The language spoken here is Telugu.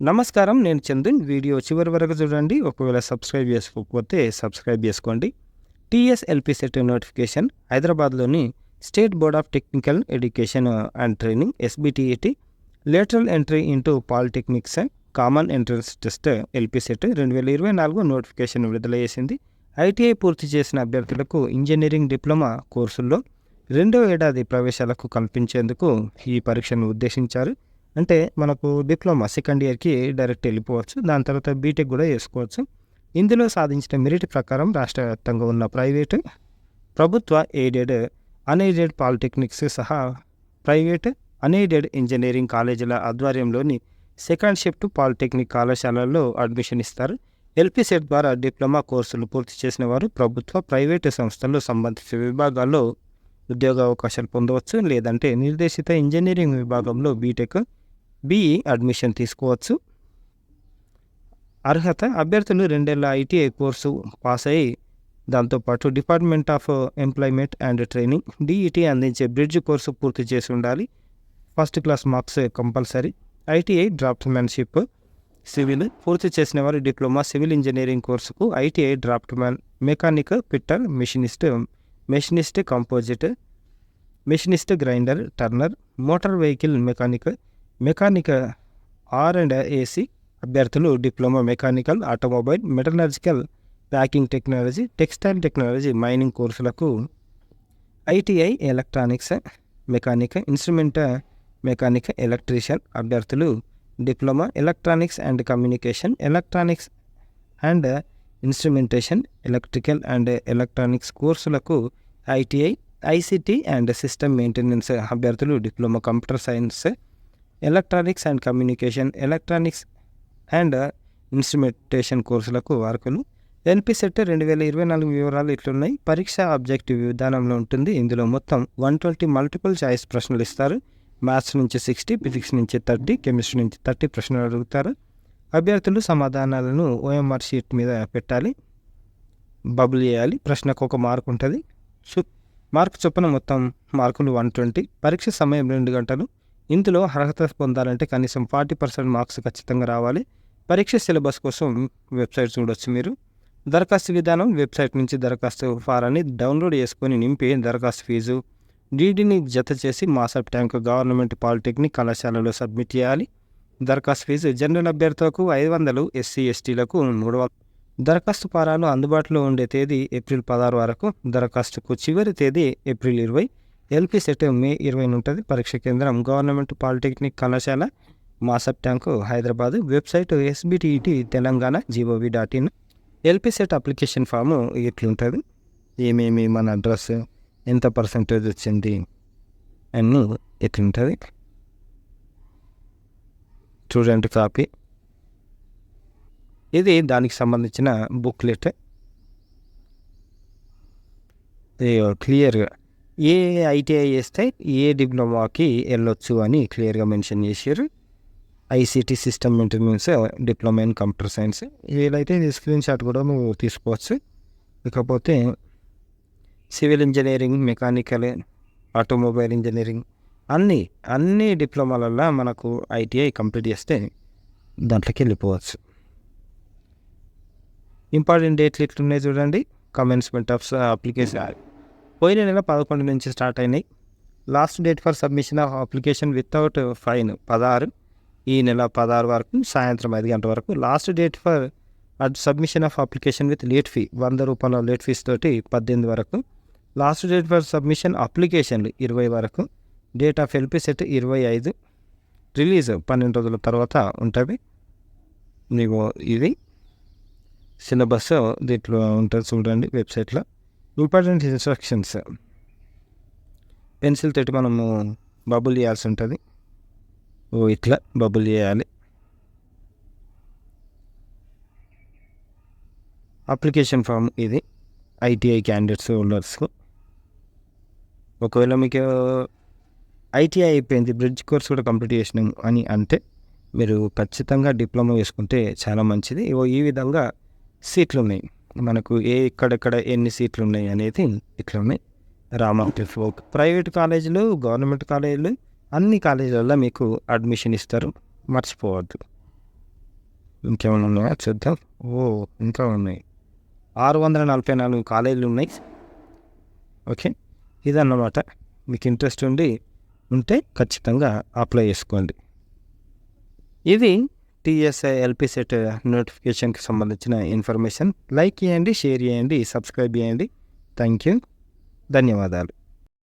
నమస్కారం. నేను చందన్. వీడియో చివరి వరకు చూడండి. ఒకవేళ సబ్స్క్రైబ్ చేసుకోకపోతే సబ్స్క్రైబ్ చేసుకోండి. టీఎస్ఎల్పి సెట్ నోటిఫికేషన్ హైదరాబాద్లోని state board of technical education and training SBTET lateral entry into polytechnics common entrance test LP CET 2024 notification విడుదల చేసింది. ఐటీఐ పూర్తి చేసిన అభ్యర్థులకు ఇంజనీరింగ్ డిప్లొమా కోర్సుల్లో 2వ ఏడాది ప్రవేశాలకు కల్పించేందుకు ఈ పరీక్షను ఉద్దేశించారు. అంటే మనకు డిప్లొమా సెకండ్ ఇయర్కి డైరెక్ట్ వెళ్ళిపోవచ్చు. దాని తర్వాత బీటెక్ కూడా చేసుకోవచ్చు. ఇందులో సాధించిన మెరిట్ ప్రకారం రాష్ట్ర వ్యాప్తంగా ఉన్న ప్రైవేటు, ప్రభుత్వ ఎయిడెడ్, అన్ఎయిడెడ్ పాలిటెక్నిక్స్ సహా ప్రైవేట్, అన్ఎయిడెడ్ ఇంజనీరింగ్ కాలేజీల ఆధ్వర్యంలోని సెకండ్ షిఫ్ట్ పాలిటెక్నిక్ కళాశాలల్లో అడ్మిషన్ ఇస్తారు. ఎల్పి సెట్ ద్వారా డిప్లొమా కోర్సులు పూర్తి చేసిన వారు ప్రభుత్వ, ప్రైవేటు సంస్థల్లో సంబంధిత విభాగాల్లో ఉద్యోగ అవకాశాలు పొందవచ్చు. లేదంటే నిర్దేశిత ఇంజనీరింగ్ విభాగంలో బీటెక్, బీఈ అడ్మిషన్ తీసుకోవచ్చు. అర్హత: అభ్యర్థులు 2 ఏళ్ల ఐటీఐ కోర్సు పాస్ అయ్యి దాంతోపాటు department of employment and training DET అందించే బ్రిడ్జ్ కోర్సు పూర్తి చేసి ఉండాలి. First class marks compulsory. ITI draftsmanship civil పూర్తి చేసిన వారు డిప్లొమా సివిల్ ఇంజనీరింగ్ కోర్సుకు ITI draftsman, mechanic fitter, machinist composite, machinist grinder turner, motor vehicle mechanic R&AC అభ్యర్థులు diploma mechanical, automobile, metallurgical, packing technology, textile technology, mining కోర్సులకు ITI electronics mechanic, instrument mechanic, electrician అభ్యర్థులు diploma electronics and communication, electronics and instrumentation, electrical and electronics కోర్సులకు ITI ICT and system maintenance అభ్యర్థులు diploma computer science, electronics and communication, electronics and instrumentation కోర్సులకు అర్హులు. ఎల్పి సెట్ 2024 వివరాలు ఇట్లున్నాయి. పరీక్ష ఆబ్జెక్టివ్ విధానంలో ఉంటుంది. ఇందులో మొత్తం 120 మల్టిపుల్ చాయిస్ ప్రశ్నలు ఇస్తారు. మ్యాథ్స్ నుంచి 60, ఫిజిక్స్ నుంచి 30, కెమిస్ట్రీ నుంచి 30 ప్రశ్నలు అడుగుతారు. అభ్యర్థులు సమాధానాలను ఓఎంఆర్ షీట్ మీద పెట్టాలి, బబుల్ చేయాలి. ప్రశ్నకు 1 మార్క్ ఉంటుంది. మార్కు చొప్పున మొత్తం మార్కులు 120. పరీక్ష సమయం 2 గంటలు. ఇందులో అర్హత పొందాలంటే కనీసం 40% మార్క్స్ ఖచ్చితంగా రావాలి. పరీక్ష సిలబస్ కోసం వెబ్సైట్ చూడొచ్చు మీరు. దరఖాస్తు విధానం: వెబ్సైట్ నుంచి దరఖాస్తు ఫారాన్ని డౌన్లోడ్ చేసుకొని నింపి దరఖాస్తు ఫీజు, డీడీని జత చేసి మాసప్ ట్యాంక్ గవర్నమెంట్ పాలిటెక్నిక్ కళాశాలలో సబ్మిట్ చేయాలి. దరఖాస్తు ఫీజు: జనరల్ అభ్యర్థులకు 500, ఎస్సీ ఎస్టీలకు 300. దరఖాస్తు ఫారాలు అందుబాటులో ఉండే తేదీ ఏప్రిల్ 16 వరకు. దరఖాస్తుకు చివరి తేదీ ఏప్రిల్ 20. ఎల్పి సెట్ మే 20 ఉంటుంది. పరీక్ష కేంద్రం గవర్నమెంట్ పాలిటెక్నిక్ కళాశాల, Masab Tank, Hyderabad. Website SBTET Telangana gov.in. LP set application form ఇట్లుంటుంది. ఏమేమి మన అడ్రస్, ఎంత పర్సంటేజ్ వచ్చింది అన్నీ ఎట్లుంటుంది. Student copy. ఇది దానికి సంబంధించిన బుక్లెట్. క్లియర్గా ఏ ఐటీఐ చేస్తే ఏ డిప్లొమాకి వెళ్ళొచ్చు అని క్లియర్గా మెన్షన్ చేశారు. ICT system maintenance diploma in computer science. వీలైతే స్క్రీన్ షాట్ కూడా నువ్వు తీసుకోవచ్చు. ఇకపోతే civil engineering, mechanical, automobile engineering అన్ని డిప్లొమాలల్లో మనకు ఐటీఐ కంప్లీట్ చేస్తే దాంట్లోకి వెళ్ళిపోవచ్చు. ఇంపార్టెంట్ డేట్లు ఇట్లున్నాయి చూడండి. కమెన్స్మెంట్ ఆఫ్ అప్లికేషన్ పోయిన నెల 11 నుంచి స్టార్ట్ అయినాయి. Last date for submission of application without fine 16. ఈ నెల 16 వరకు సాయంత్రం 5 గంటల వరకు. Last date for submission of application with late fee 100 రూపాయల లేట్ ఫీస్ తోటి 18 వరకు. లాస్ట్ డేట్ ఫర్ సబ్మిషన్ అప్లికేషన్లు 20 వరకు. Date of LP CET 25. Release 12 రోజుల తర్వాత ఉంటుంది. నీకు ఇది సిలబస్ దీంట్లో ఉంటుంది చూడండి వెబ్సైట్లో. ఇంపార్టెంట్ ఇన్స్ట్రక్షన్స్: పెన్సిల్ తోటి మనము బబుల్ చేయాల్సి ఉంటుంది. ఇట్లా బబుల్ చేయాలి. అప్లికేషన్ ఫామ్ ఇది ఐటీఐ క్యాండిడేట్స్ హోల్డర్స్కు. ఒకవేళ మీకు ఐటీఐ అయిపోయింది, బ్రిడ్జ్ కోర్స్ కూడా కంప్లీట్ చేసినాము అని అంటే మీరు ఖచ్చితంగా డిప్లొమా వేసుకుంటే చాలా మంచిది. ఈ విధంగా సీట్లు ఉన్నాయి మనకు. ఎక్కడెక్కడ ఎన్ని సీట్లు ఉన్నాయి అనేది ఇట్లా ఉన్నాయి. రామకృష్ణ ప్రైవేట్ కాలేజీలు, గవర్నమెంట్ కాలేజీలు, అన్ని కాలేజీలలో మీకు అడ్మిషన్ ఇస్తారు. మర్చిపోవద్దు. ఇంకేమైనా ఉన్నాయా చూద్దాం. ఇంకా ఉన్నాయి. 644 కాలేజీలు ఉన్నాయి. ఓకే, ఇదన్నమాట. మీకు ఇంట్రెస్ట్ ఉంటే ఖచ్చితంగా అప్లై చేసుకోండి. ఇది టీఎస్ఐ ఎల్పి సెట్ నోటిఫికేషన్కి సంబంధించిన ఇన్ఫర్మేషన్. లైక్ చేయండి, షేర్ చేయండి, సబ్స్క్రైబ్ చేయండి. థ్యాంక్ యూ, ధన్యవాదాలు.